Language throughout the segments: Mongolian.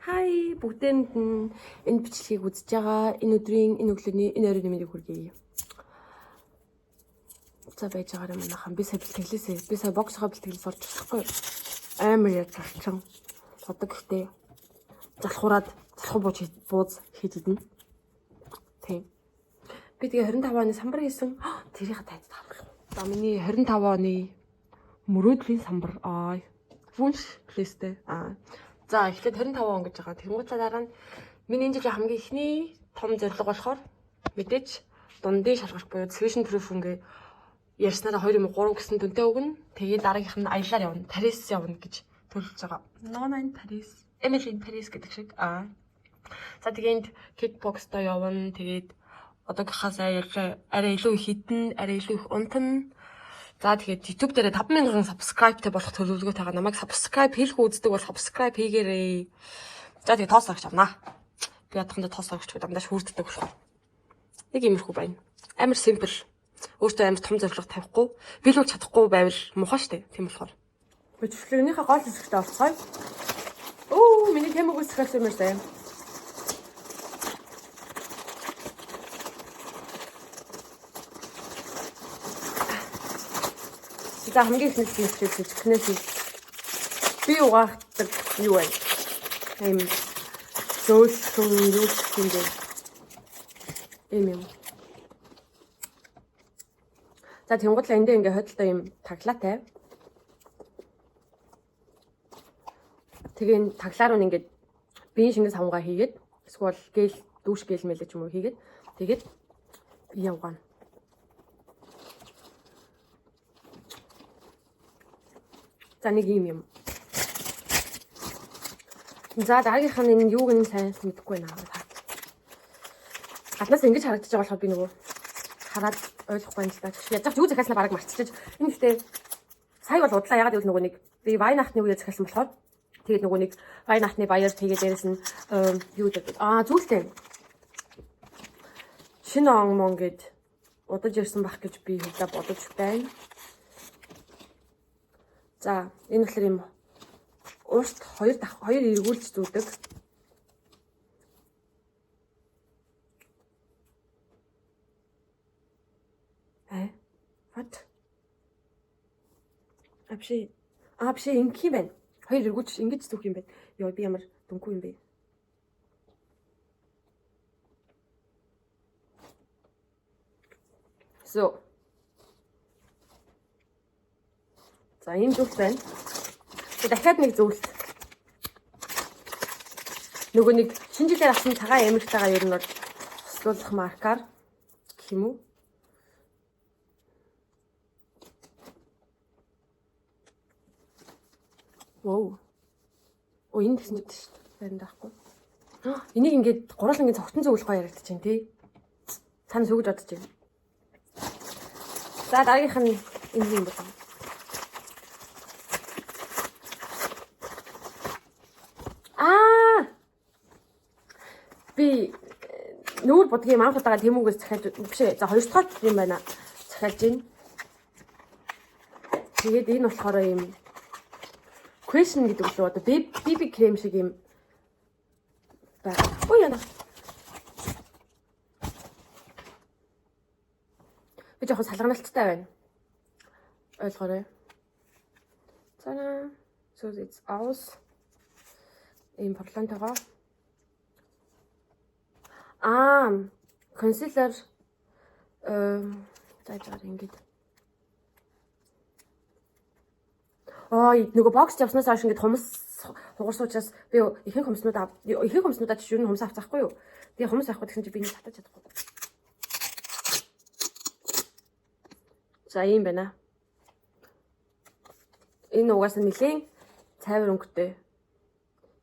Хай бүгдээнд нь энэ бичлэгийг үзэж байгаа энэ өдрийн энэ өглөөний энэ оройн нэмрийг хүргэе. За байж байгаа юм анахан би сая бэлтгэлээсээ би сая боксоо бэлтгэлээс орж болохгүй амар яд зарчин. Одоо гэхдээ залхуураад залхуу бууз хийж идэнэ. Тийм. Би тэгээ 25 оны самбар хийсэн. Тэрийг тайд таарлах. За миний 25 оны мөрөөдлийн самбар вунш листэ. За эхлээд 25 он гэж байгаа. Тэнгуүтлаа дараа нь миний энэ жил хамгийн ихний том зорилго болохоор мэдээж дундын шалгах буюу tuition proof ингээ ярьснараа 2.3 гэсэн дүнтэй өгнө. Тэгээд дараагийнх нь аяллаар явна. Парис явна гэж төлөвлөж байгаа. Нонайн Парис. Эмилийн Парис гэдэг шиг. За тэгээд кикбокстой явна. Тэгээд одоогийнхаас арай илүү их хитэн, арай илүү их унтна. За тэгээд YouTube дээр 5,000 subscribeтэй болох төлөвлөгөөтэй байгаа. Намайг subscribe хийлгүй үздэг бол subscribe хийгээрэй. За тэгээд тоос авч авнаа. Би ядаханда тоос авчихгүй дандаа шүүрддэг болохоор. Нэг иймэрхүү байна. Амар simple. Өөртөө амар том зорилго тавихгүй, биелүүлж чадахгүй байвал муухай штэ. Тийм болохоор. Бичлэгнийхээ гол хэсэгтээ орцгоё. Миний тэмэг үсгээс юм байна. За хамгийн ихний бичлэгнээс би угаахдаг юу вэ? Эм зөөлсөн юу юм бэ? Эм. За тэнгуүтлаа эндээ ингээ хойдолтой юм таглаатай. Тэгээ таглаар нь ингээд биеийн шингээс хамгаа хийгээд эсвэл гээл дүүш гээл мэлээ ч юм уу хийгээд тэгээд бие угаана. За нэг юм. За дараагийнх нь энэ юуг нь сайн мэдэхгүй байна. Гаднаас ингэж харагдаж байгаа болохоор би нөгөө хараад ойлгохгүй юм л та. Язгаач юу захиаснаа бараг марцчихж. Энэ гэхдээ сая бол удлаа ягаад гэвэл нөгөө нэг би вайн ахны үеэ захиалсан болохоор тэгээд нөгөө нэг вайн ахны баяр тэгээд дээрэс нь юу гэдэг. Зүйлтэй. Шинэ он мон гэд удаж ирсэн бах гэж би хөдөө бодож байна. За энэ болохоор юм уурт хоёр эргүүлж зүүдэг. What? Апши ингэх юм байна. Хоёр эргүүлж ингэж зүүх юм байна. Йоо би ямар дүнгүй юм бэ? So. За энэ зүйлс байна. Дахиад нэг зүйлс. Нөгөө нэг шинэ жилээр авсан цагаан эмэгтэйгаа ер нь бол хослуулах маркаар гэх юм уу? Вау. Энэ гэсэн зүйл шүү дээ. Байранд байхгүй. Энийг ингээд гурвал ингээд цогтон зөвлөх гоё ярагдаж байна тий. Цаана сүгж бодож байна. За дараагийнх нь энэ юм байна. Би нүүр бодгийн анх удаага тэмүүгээс захиалж биш ээ. За хоёр дахь юм байна. Захиалж байна. Тэгээд энэ болохоор юм question гэдэг л одоо BB крем шиг юм байна. Яна. Би жоохон салганалттай байна. Ойлгоорой. Цана. So it's aus. Ийм порлантайгаа. Concealer зайгаар ингэж. Нөгөө бокс явснаас хойш ингэж хумс хугарсан учраас би ихэнх хумснуудаа ч юу хумс авцахгүй юу. Тэгээ хумс авах гэсэн чи би нэг татаж чадахгүй. За ийм байна. Энэ угаасаа нэлийн цайвар өнгөтэй.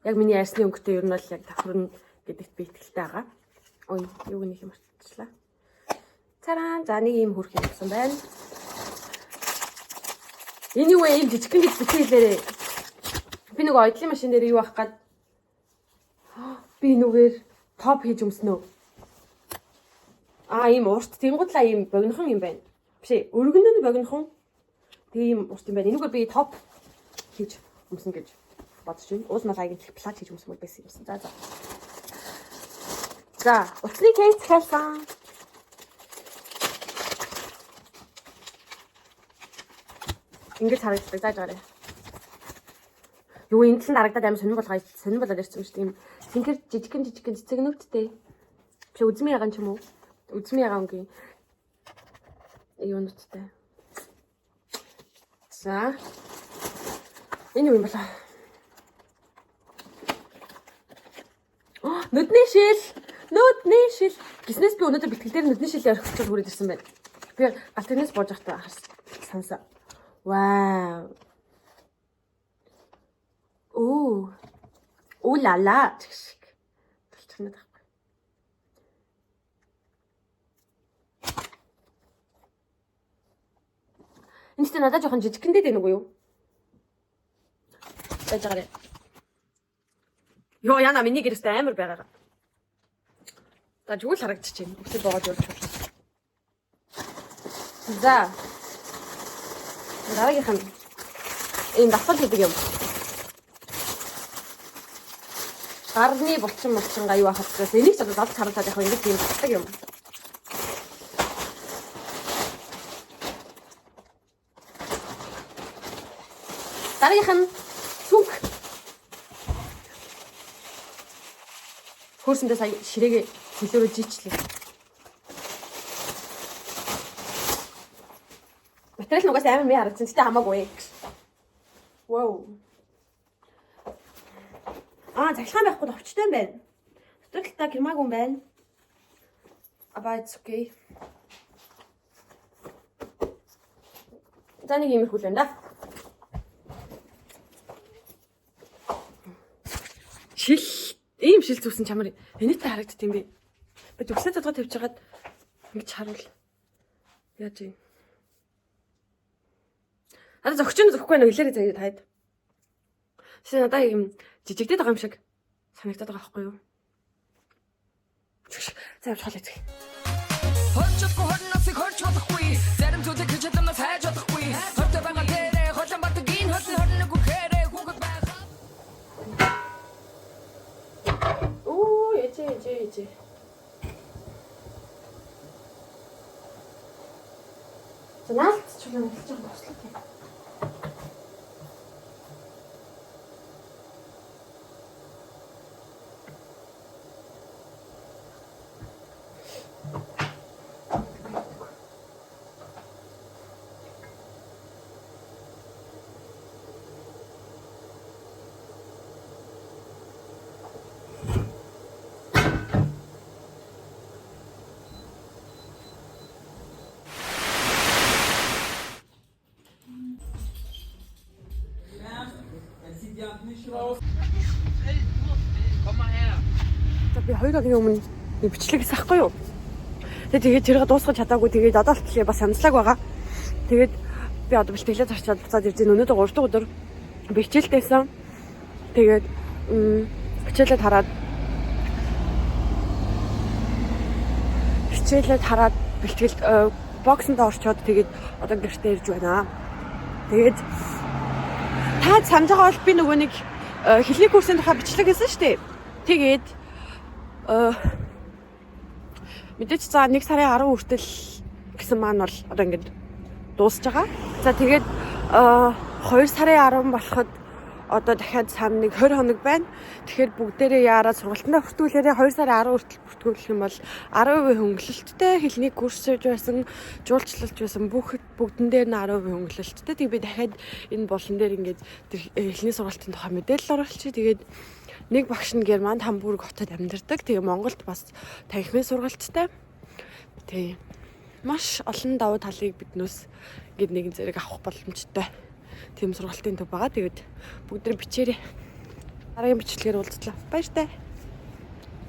Яг миний арсны өнгөтэй ер нь бол яг давхарна гэдэгт би итгэлтэй байгаа. Юу нэг юм марцлаа. Цараа за нэг юм хөрх юм болсон байна. Энэ юу вэ? Ийм жижигхэн гэж бичээлээрээ. Би нөгөө ойдлын машин дээр юу авах гээд би нүгээр топ хийж өмснөө. Ийм урт тэнгудлаа ийм богинохон юм байна. Биш ээ, өргөнөө нь богинохон. Тэгээ ийм урт юм байна. Энэгээр би топ хийж өмснө гэж бодож байна. Уус малайг плаж хийж өмсмөр байсан юмсан. За. За, утасны кейс захиалсан. Ингэж харагддаг. Зааж байгаарай. Юу энэ л дарагдаад амар сонирн болоод ирсэн юм шиг тийм. Тинхэр жижигхэн цэцэгнүүдтэй. Би үзмээ ягаан ч юм уу? Үзмээ ягаан үгүй. Юунуудтай. За. Энэ юу юм бэлээ? Нүдний шил. Гиснээс би өнөөдөр бэлтгэлээр нүдний шил ярих гэж хүрээд ирсэн байна. Би галт тэрнээс бууж байхдаа санса. Вау. Оо ла. Болчихно таахгүй. Энд чинь надад жоохон жижигхэн дээ нүг юу? Яаж гараа. Йоо яна миний гэрээсээ амар байгаа. За зүгэл харагдчих чинь. Үсээ боогод явуулчих. За. Дараагийнх нь ийм давтал гэдэг юм. Гарны булчин гаюу хатгаас энийг ч одоо харагдаад яг ингэж юм татдаг юм. Дараагийнх нь сүнг. Хөөсөндөө сая ширээгээ хөлөөрөө жичлээ. Материал нь угаас амар мэй харагдсан. Тэгтээ хамаагүй. Вау. Захилгаан байхгүй товчтой юм байна. Дотор талаа гэрмаагүй юм байна. It's okay. За нэг юм их хүлэн да. Ийм шил зүсэн чамар энэтэй харагдд юм бэ. Би төгсөө тодгоо тавьчихад ингэж харуул. Яаж юм? Зөгчөнд зөхгүй нэ хэлээрээ заяа таад. Чи надаа юм жижигдээд байгаа юм шиг санагдаад байгаа байхгүй юу? За явж халаа зэ. Хончохгүй хорноосыг хорч болохгүй. Зарим зүйлийг хийж чадамнаас хайж болохгүй. Хортой байгаа дээрээ холон батг ин хорног үхээрээ хүүхэд байгаа. Ээжээ. За наалт ч юм хэлж байгаа бослоо тийм. Би 2 өдрийн өмнө бичлэг хийсэн байхгүй юу? Тэгээд тэрийг дуусгаж чадаагүй. Тэгээд одоо л бас санацлаг байгаа. Тэгээд би одоо бэлтгэлээ зарчаад буцаад ирж өнөөдөр 3 дахь өдөр бэлтгэлтэйсэн. Тэгээд хичээлээ хараад бэлтгэлд боксонд орчоод тэгээд одоо гэртээ ирж байна. Тэгээд та санаж байгаа бол би нөгөө нэг хэлний курсын тухай бичлэг хийсэн шүү дээ. Тэгээд мэдээч за 1 сарын 10 хүртэл гэсэн маань бол одоо ингээд дуусж байгаа. За тэгээд 2 сарын 10 болоход одоо дахиад сар нэг 20 хоног байна. Тэгэхээр бүгдээрээ яараад сургалтандаа хүртүүлээрээ 2 сарын 10 хүртэл бүртгүүлэх юм бол 10% хөнгөлөлттэй хэлний курс хийж байсан, жуулчлалж байсан бүгдэн дээр нь 10% хөнгөлөлттэй. Тэгээд би дахиад энэ болон дээр ингээд хэлний сургалтын тухай мэдээлэл оруулчих. Тэгээд нэг багш нь Германд Хамбург хотод амьдардаг. Тэгээ Монголд бас танхимын сургалттай. Тэгээ маш олон давуу талыг биднээс ингээд нэгэн зэрэг авах боломжтой. Тийм сургалтын төв байгаа. Тэгээд бүгд бичээрэй. Дараагийн бичлэгээр уулзлаа. Баяртай.